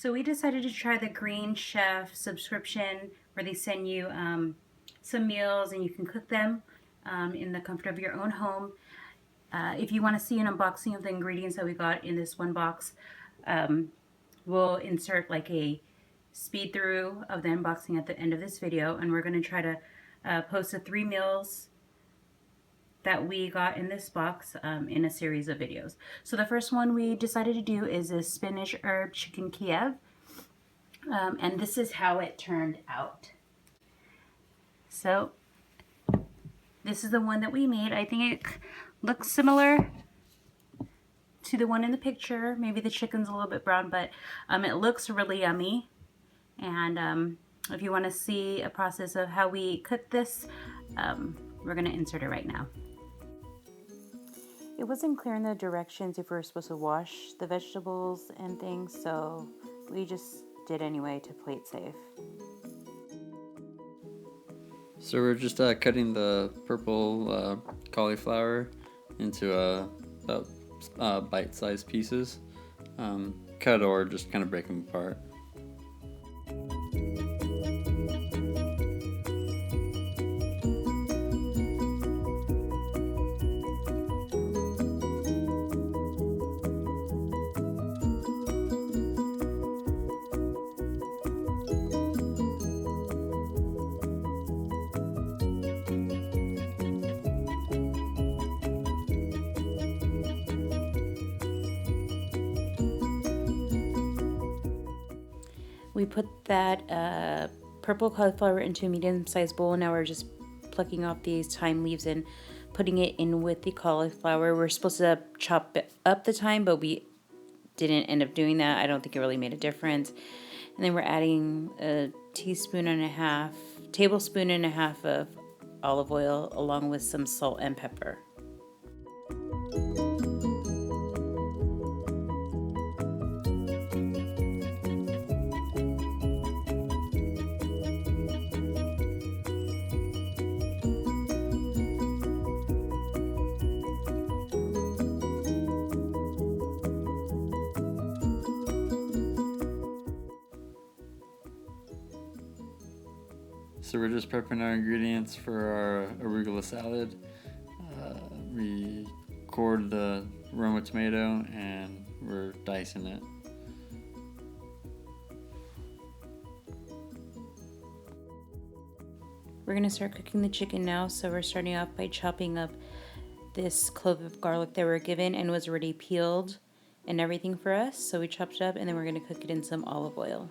So we decided to try the Green Chef subscription where they send you some meals and you can cook them in the comfort of your own home. If you want to see an unboxing of the ingredients that we got in this one box, we'll insert like a speed through of the unboxing at the end of this video, and we're going to try to post the 3 meals that we got in this box in a series of videos. So the first one we decided to do is a Spinach-herb Chicken Kiev, and this is how it turned out. So this is the one that we made. I think it looks similar to the one in the picture. Maybe the chicken's a little bit brown, but it looks really yummy. And if you want to see a process of how we cook this, we're going to insert it right now. It wasn't clear in the directions if we were supposed to wash the vegetables and things, so we just did anyway to play it safe. So we're just cutting the purple cauliflower into about bite-sized pieces. Cut or just kind of break them apart. We put that purple cauliflower into a medium-sized bowl. Now we're just plucking off these thyme leaves and putting it in with the cauliflower. We're supposed to chop up the thyme, but we didn't end up doing that. I don't think it really made a difference. And then we're adding a tablespoon and a half of olive oil along with some salt and pepper. So we're just prepping our ingredients for our arugala salad. We cored the Roma tomato and we're dicing it. We're going to start cooking the chicken now, so we're starting off by chopping up this clove of garlic that we're given and was already peeled and everything for us. So we chopped it up and then we're going to cook it in some olive oil.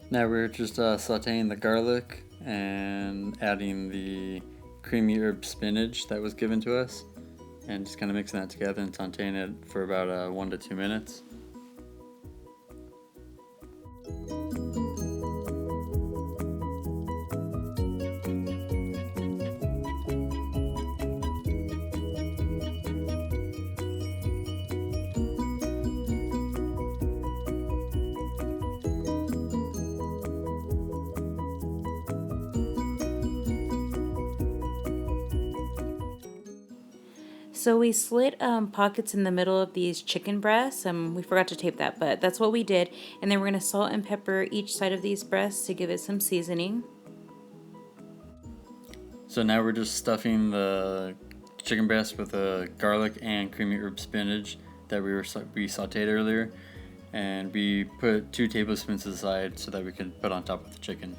Now we're just sauteing the garlic and adding the creamy herb spinach that was given to us, and just kind of mixing that together and sauteing it for about 1 to 2 minutes. So we slit pockets in the middle of these chicken breasts. We forgot to tape that, but that's what we did. And then we're going to salt and pepper each side of these breasts to give it some seasoning. So now we're just stuffing the chicken breast with the garlic and creamy herb spinach that we sauteed earlier. And we put 2 tablespoons aside so that we can put on top of the chicken.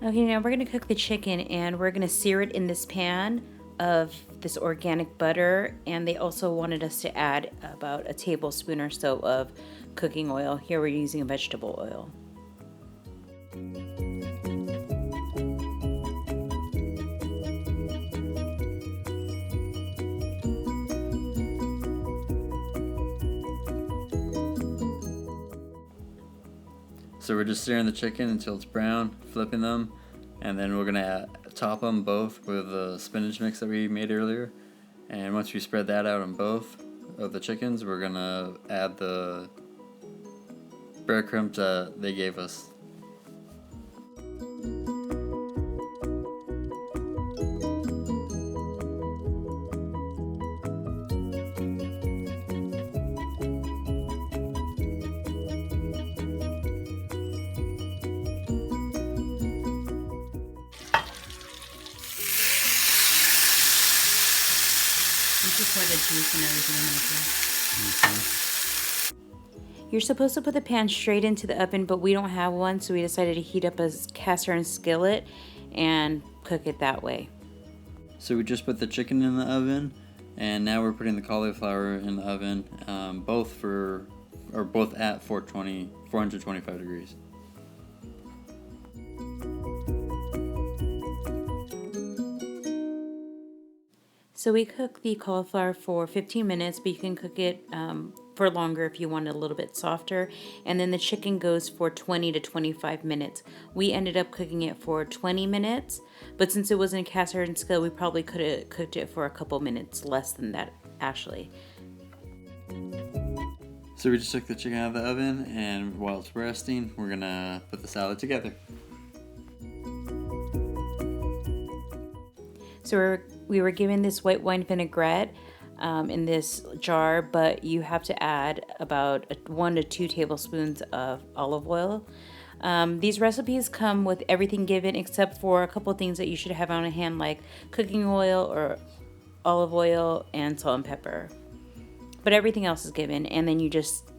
Okay, now we're going to cook the chicken and we're going to sear it in this pan of this organic butter, and they also wanted us to add about a tablespoon or so of cooking oil. Here we're using a vegetable oil. So we're just searing the chicken until it's brown, flipping them, and then we're gonna top them both with the spinach mix that we made earlier. And once we spread that out on both, of the chickens, we're gonna add the breadcrumbs that they gave us. Pour the juice and everything in there. You're supposed to put the pan straight into the oven, but we don't have one, so we decided to heat up a cast iron skillet and cook it that way. So we just put the chicken in the oven, and now we're putting the cauliflower in the oven, both at 425 degrees. So we cook the cauliflower for 15 minutes, but you can cook it for longer if you want it a little bit softer. And then the chicken goes for 20 to 25 minutes. We ended up cooking it for 20 minutes, but since it wasn't a cast iron skillet, we probably could have cooked it for a couple minutes less than that, actually. So we just took the chicken out of the oven, and while it's resting, we're gonna put the salad together. So we were given this white wine vinaigrette in this jar, but you have to add about 1 to 2 tablespoons of olive oil. These recipes come with everything given except for a couple things that you should have on hand, like cooking oil or olive oil and salt and pepper. But everything else is given, and then you just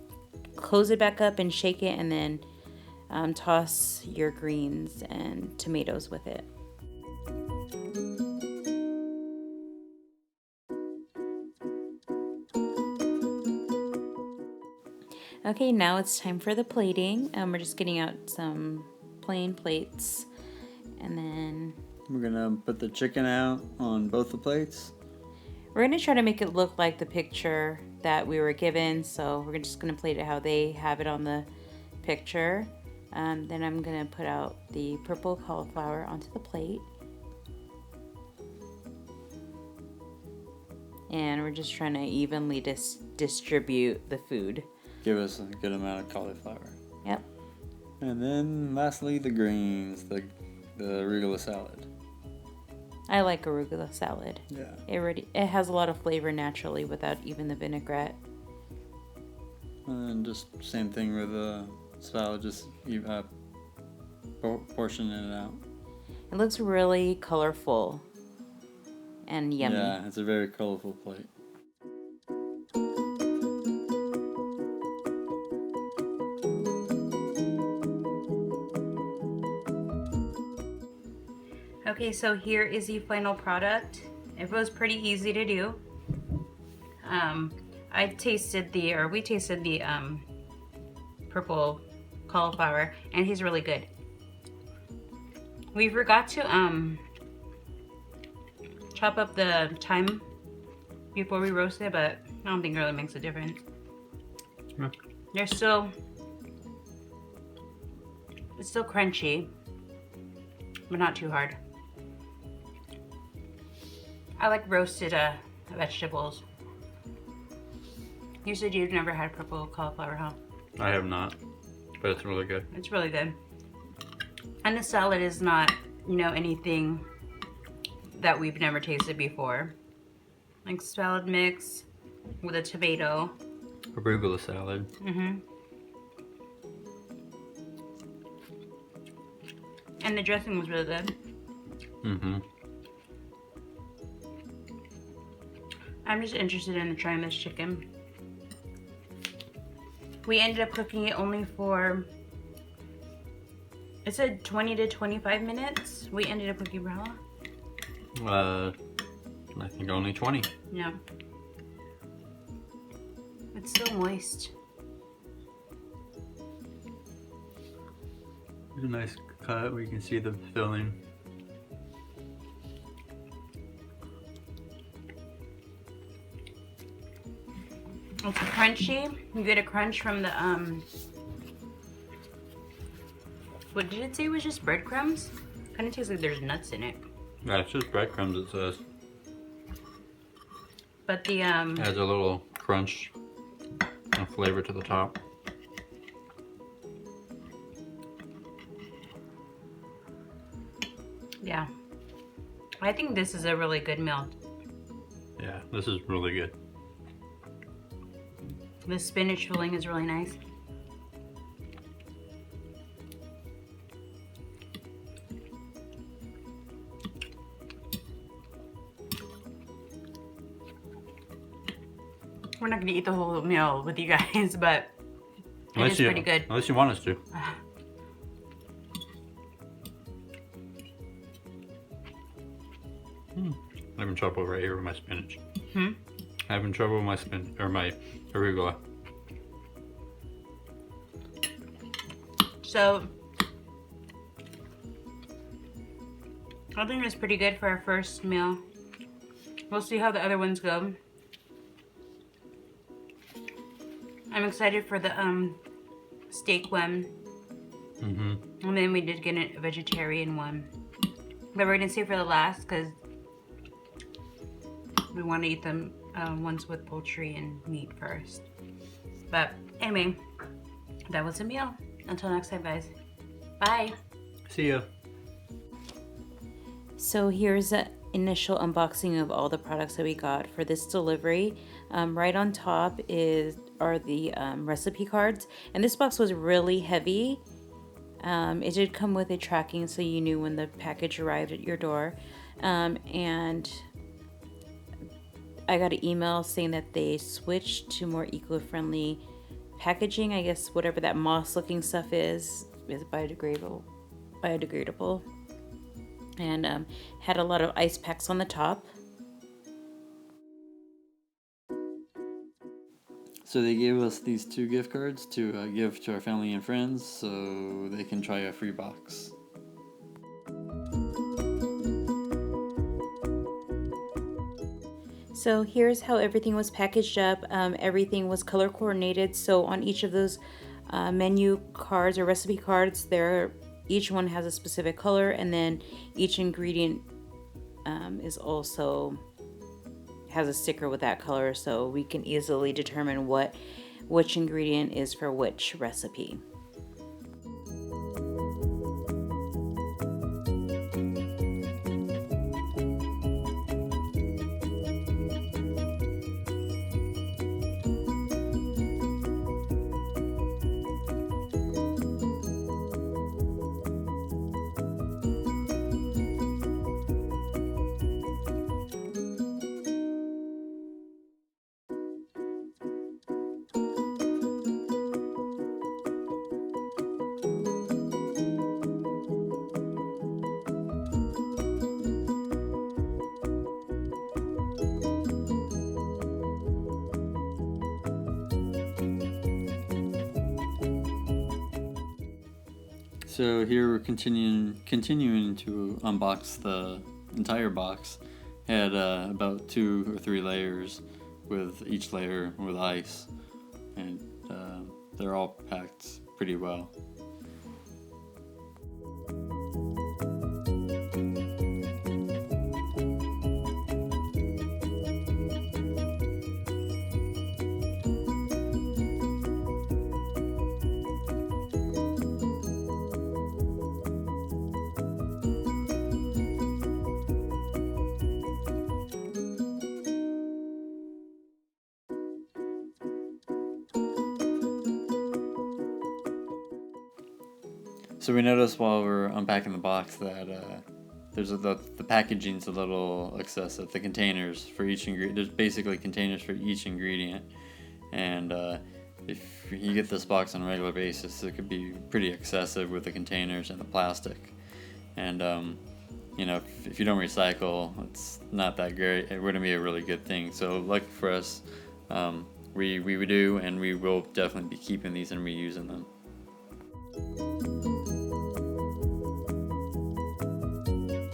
close it back up and shake it, and then toss your greens and tomatoes with it. Okay, now it's time for the plating. We're just getting out some plain plates, and then We're gonna put the chicken out on both the plates. we're gonna try to make it look like the picture that we were given. So we're just gonna plate it how they have it on the picture. Then I'm gonna put out the purple cauliflower onto the plate, and we're just trying to evenly distribute the food. Give us a good amount of cauliflower. Yep. And then lastly, the greens, the arugula salad. I like arugula salad. Yeah. It has a lot of flavor naturally without even the vinaigrette. And then just same thing with the salad, just portioning it out. It looks really colorful and yummy. Yeah, it's a very colorful plate. Okay, so here is the final product. It was pretty easy to do. We tasted the purple cauliflower, and he's really good. We forgot to chop up the thyme before we roast it, but I don't think it really makes a difference. It's still crunchy, but not too hard. I like roasted vegetables. You said you've never had purple cauliflower, huh? I have not, but it's really good. It's really good. And the salad is not, anything that we've never tasted before. Like salad mix with a tomato. Arugula salad. And the dressing was really good. I'm just interested in trying this chicken. We ended up cooking it only for, it said 20 to 25 minutes. We ended up cooking for how long? I think only 20. Yeah. It's still moist. There's a nice cut where you can see the filling. It's crunchy. You get a crunch from the what did it say was just breadcrumbs? Kind of tastes like there's nuts in it. Yeah, it's just breadcrumbs, it says. But the It has a little crunch and flavor to the top. Yeah. I think this is a really good meal. Yeah, this is really good. The spinach filling is really nice. We're not gonna eat the whole meal with you guys, but it is pretty good. Unless you want us to. Having trouble right here with my spinach. Having trouble with my arugula. So I think it's pretty good for our first meal. We'll see how the other ones go. I'm excited for the steak one. And then we did get a vegetarian one. But we're gonna save for the last because we want to eat them ones with poultry and meat first. But anyway, that was a meal. Until next time, guys. Bye. See ya. So here's an initial unboxing of all the products that we got for this delivery. Right on top are the recipe cards, and this box was really heavy. It did come with a tracking so you knew when the package arrived at your door, and I got an email saying that they switched to more eco-friendly packaging. I guess whatever that moss looking stuff is biodegradable, and had a lot of ice packs on the top. So they gave us these 2 gift cards to give to our family and friends so they can try a free box. So here's how everything was packaged up. Everything was color coordinated. So on each of those menu cards or recipe cards, each one has a specific color, and then each ingredient is also has a sticker with that color, so we can easily determine which ingredient is for which recipe. So here we're continuing to unbox the entire box. Had about 2 or 3 layers, with each layer with ice, and they're all packed pretty well. So we noticed while we're unpacking the box that the packaging's a little excessive. The containers for each ingredient, there's basically containers for each ingredient, and if you get this box on a regular basis, it could be pretty excessive with the containers and the plastic. And you know, if you don't recycle, it's not that great. It wouldn't be a really good thing. So lucky for us, we do, and we will definitely be keeping these and reusing them.